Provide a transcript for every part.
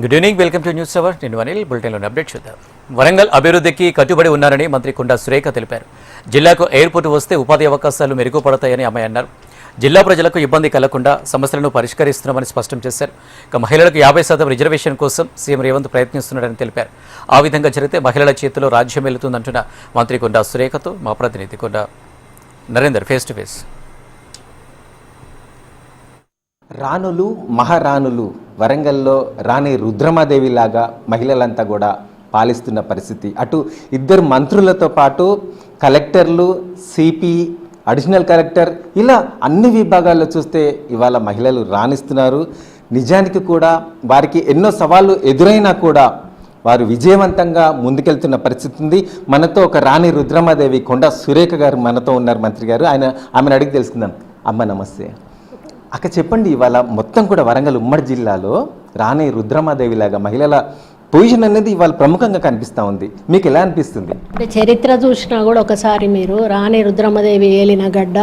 Good evening, welcome to news hour. నేను Anil. బులెటిన్లోని update చూద్దాం. వరంగల్ అభివృద్ధికి కట్టుబడి ఉన్నారని మంత్రి కొండా సురేఖ తెలిపారు. జిల్లాకు ఎయిర్పోర్టు వస్తే ఉపాధి అవకాశాలు మెరుగుపడతాయని ఆమె అన్నారు. జిల్లా ప్రజలకు ఇబ్బంది కలగకుండా సమస్యలను పరిష్కరిస్తున్నామని స్పష్టం చేశారు. ఇక మహిళలకు 50% రిజర్వేషన్ కోసం సీఎం రేవంత్ ప్రయత్నిస్తున్నారని తెలిపారు. ఆ విధంగా జరిగితే మహిళల చేతిలో రాజ్యం వెళుతుందంటున్న మంత్రి కొండా సురేఖతో మా ప్రతినిధి కొండా నరేందర్ ఫేస్ టు ఫేస్. రాణులు మహారాణులు వరంగల్లో రాణి రుద్రమాదేవిలాగా మహిళలంతా కూడా పాలిస్తున్న పరిస్థితి. అటు ఇద్దరు మంత్రులతో పాటు కలెక్టర్లు, సిపి, అడిషనల్ కలెక్టర్, ఇలా అన్ని విభాగాల్లో చూస్తే ఇవాళ మహిళలు రాణిస్తున్నారు. నిజానికి కూడా వారికి ఎన్నో సవాళ్ళు ఎదురైనా కూడా వారు విజయవంతంగా ముందుకెళ్తున్న పరిస్థితి ఉంది. మనతో ఒక రాణి రుద్రమాదేవి కొండా సురేఖ గారు మనతో ఉన్నారు. మంత్రి గారు, ఆమెను అడిగి తెలుసుకుందాం. అమ్మ నమస్తే. అక్క చెప్పండి, ఇవాళ మొత్తం కూడా వరంగల్ ఉమ్మడి జిల్లాలో రాణి రుద్రమాదేవిలాగా మహిళల పొజిషన్ అనేది ఇవాళ ప్రముఖంగా కనిపిస్తూ ఉంది. మీకు ఎలా అనిపిస్తుంది? అంటే చరిత్ర చూసినా కూడా ఒకసారి మీరు రాణి రుద్రమదేవి ఏలిన గడ్డ,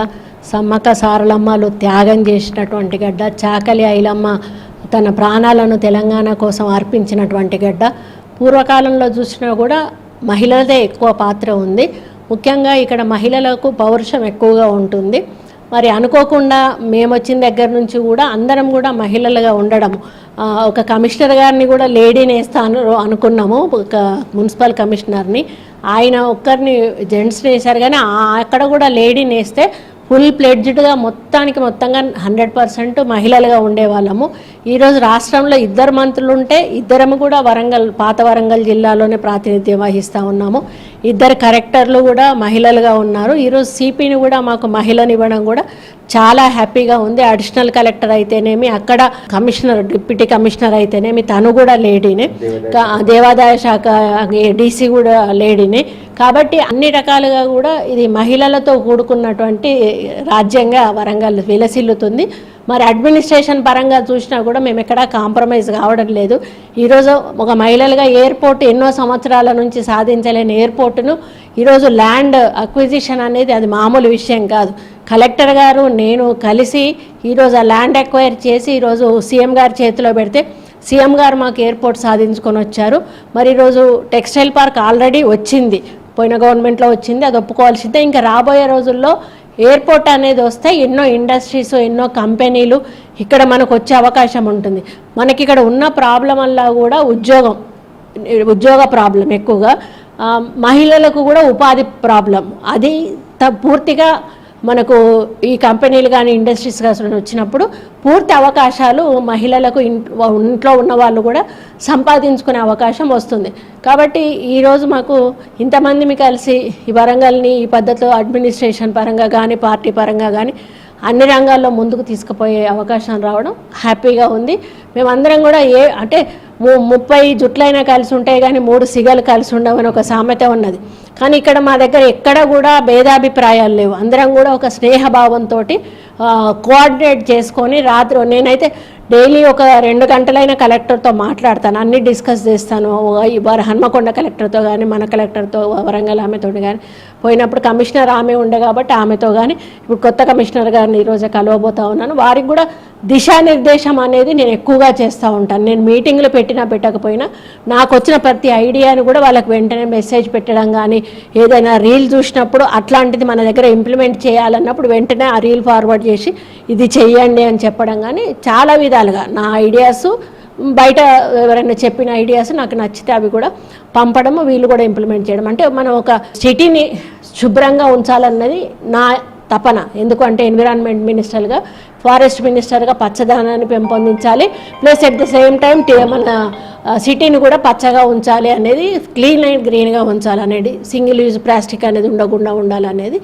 సమ్మక్క సారలమ్మలు త్యాగం చేసినటువంటి గడ్డ, చాకలి ఐలమ్మ తన ప్రాణాలను తెలంగాణ కోసం అర్పించినటువంటి గడ్డ. పూర్వకాలంలో చూసినా కూడా మహిళలదే ఎక్కువ పాత్ర ఉంది. ముఖ్యంగా ఇక్కడ మహిళలకు పౌరుషం ఎక్కువగా ఉంటుంది. మరి అనుకోకుండా మేము వచ్చిన దగ్గర నుంచి కూడా అందరం కూడా మహిళలుగా ఉండడం, ఒక కమిషనర్ గారిని కూడా లేడీని వేస్తాను అనుకున్నాము, ఒక మున్సిపల్ కమిషనర్ని. ఆయన ఒక్కరిని జెంట్స్ని వేశారు, కానీ అక్కడ కూడా లేడీని వేస్తే ఫుల్ ప్లెడ్జ్డ్గా మొత్తంగా 100% మహిళలుగా ఉండేవాళ్ళము. ఈరోజు రాష్ట్రంలో ఇద్దరు మంత్రులు ఉంటే ఇద్దరము కూడా పాత వరంగల్ జిల్లాలోనే ప్రాతినిధ్యం వహిస్తూ ఉన్నాము. ఇద్దరు కలెక్టర్లు కూడా మహిళలుగా ఉన్నారు. ఈరోజు సిపిని కూడా మాకు మహిళని ఇవ్వడం కూడా చాలా హ్యాపీగా ఉంది. అడిషనల్ కలెక్టర్ అయితేనేమి, అక్కడ కమిషనర్, డిప్యూటీ కమిషనర్ అయితేనేమి తను కూడా లేడీనే, దేవాదాయ శాఖ డీసీ కూడా లేడీనే. కాబట్టి అన్ని రకాలుగా కూడా ఇది మహిళలతో కూడుకున్నటువంటి రాజ్యంగా వరంగల్ విలసిల్లుతుంది. మరి అడ్మినిస్ట్రేషన్ పరంగా చూసినా కూడా మేము ఎక్కడా కాంప్రమైజ్ కావడం లేదు. ఈరోజు ఒక మహిళలుగా ఎయిర్పోర్ట్ ఎన్నో సంవత్సరాల నుంచి సాధించలేని ఎయిర్పోర్టును ఈరోజు ల్యాండ్ అక్విజిషన్ అనేది అది మామూలు విషయం కాదు. కలెక్టర్ గారు నేను కలిసి ఈరోజు ఆ ల్యాండ్ అక్వైర్ చేసి ఈరోజు సీఎం గారి చేతిలో పెడితే సీఎం గారు మాకు ఎయిర్పోర్ట్ సాధించుకొని వచ్చారు. మరి ఈరోజు టెక్స్టైల్ పార్క్ ఆల్రెడీ వచ్చింది, పోయిన గవర్నమెంట్లో వచ్చింది, అది ఒప్పుకోవాల్సిందే. ఇంకా రాబోయే రోజుల్లో ఎయిర్పోర్ట్ అనేది వస్తే ఎన్నో ఇండస్ట్రీస్, ఎన్నో కంపెనీలు ఇక్కడ మనకు వచ్చే అవకాశం ఉంటుంది. మనకి ఇక్కడ ఉన్న ప్రాబ్లం వల్ల కూడా ఉద్యోగ ప్రాబ్లం ఎక్కువగా, మహిళలకు కూడా ఉపాధి ప్రాబ్లం, అది పూర్తిగా మనకు ఈ కంపెనీలు కానీ ఇండస్ట్రీస్ కానీ వచ్చినప్పుడు పూర్తి అవకాశాలు మహిళలకు ఇంట్లో ఉన్న వాళ్ళు కూడా సంపాదించుకునే అవకాశం వస్తుంది. కాబట్టి ఈరోజు మాకు ఇంతమంది కలిసి ఈ వరంగల్ని ఈ పద్ధతిలో అడ్మినిస్ట్రేషన్ పరంగా కానీ పార్టీ పరంగా కానీ అన్ని రంగాల్లో ముందుకు తీసుకుపోయే అవకాశం రావడం హ్యాపీగా ఉంది. మేమందరం కూడా అంటే 30 జుట్లైనా కలిసి ఉంటాయి కానీ 3 సిగలు కలిసి ఉండవని ఒక సామెత ఉన్నది. కానీ ఇక్కడ మా దగ్గర ఎక్కడ కూడా భేదాభిప్రాయాలు లేవు. అందరం కూడా ఒక స్నేహభావంతో కోఆర్డినేట్ చేసుకొని నేనైతే డైలీ ఒక 2 గంటలైన కలెక్టర్తో మాట్లాడతాను, అన్నీ డిస్కస్ చేస్తాను. హన్మకొండ కలెక్టర్తో కానీ, మన కలెక్టర్తో, వరంగల్ ఆమెతో కానీ, పోయినప్పుడు కమిషనర్ ఆమె ఉండే కాబట్టి ఆమెతో కానీ, ఇప్పుడు కొత్త కమిషనర్ గారిని ఈరోజు కలవబోతూ ఉన్నాను. వారికి కూడా దిశానిర్దేశం అనేది నేను ఎక్కువగా చేస్తూ ఉంటాను. నేను మీటింగ్లు పెట్టకపోయినా నాకు వచ్చిన ప్రతి ఐడియాని కూడా వాళ్ళకి వెంటనే మెసేజ్ పెట్టడం కానీ, ఏదైనా రీల్ చూసినప్పుడు అట్లాంటిది మన దగ్గర ఇంప్లిమెంట్ చేయాలన్నప్పుడు వెంటనే ఆ రీల్ ఫార్వర్డ్ చేసి ఇది చెయ్యండి అని చెప్పడం కానీ, చాలా విధాలుగా నా ఐడియాస్, బయట ఎవరైనా చెప్పిన ఐడియాస్ నాకు నచ్చితే అవి కూడా పంపడము, వీళ్ళు కూడా ఇంప్లిమెంట్ చేయడం. అంటే మనం ఒక సిటీని శుభ్రంగా ఉంచాలన్నది నా తపన. ఎందుకంటే ఎన్విరాన్మెంట్ మినిస్టర్గా, ఫారెస్ట్ మినిస్టర్గా పచ్చదనాన్ని పెంపొందించాలి, plus at the same time మన సిటీని కూడా పచ్చగా ఉంచాలి అనేది, క్లీన్ అండ్ గ్రీన్గా ఉంచాలనేది, సింగిల్ యూజ్ ప్లాస్టిక్ అనేది ఉండకుండా ఉండాలనేది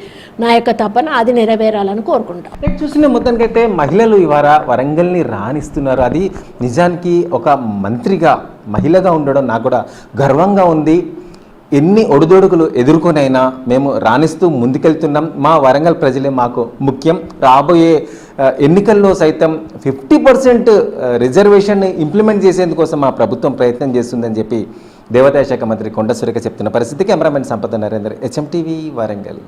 నా యొక్క తపన. అది నెరవేరాలని కోరుకుంటాం. చూసిన మొత్తానికైతే మహిళలు ఇవాళ వరంగల్ని రాణిస్తున్నారు. అది నిజానికి ఒక మంత్రిగా మహిళగా ఉండడం నాకు కూడా గర్వంగా ఉంది. ఎన్ని ఒడిదొడుకులు ఎదుర్కొనైనా మేము రాణిస్తూ ముందుకెళ్తున్నాం. మా వరంగల్ ప్రజలే మాకు ముఖ్యం. రాబోయే ఎన్నికల్లో సైతం 50% రిజర్వేషన్ ఇంప్లిమెంట్ చేసేందుకోసం మా ప్రభుత్వం ప్రయత్నం చేస్తుందని చెప్పి దేవాదాయ శాఖ మంత్రి కొండా సురేఖ చెప్తున్న పరిస్థితి. కెమెరామెన్ సంపద నరేందర్, HM TV, వరంగల్.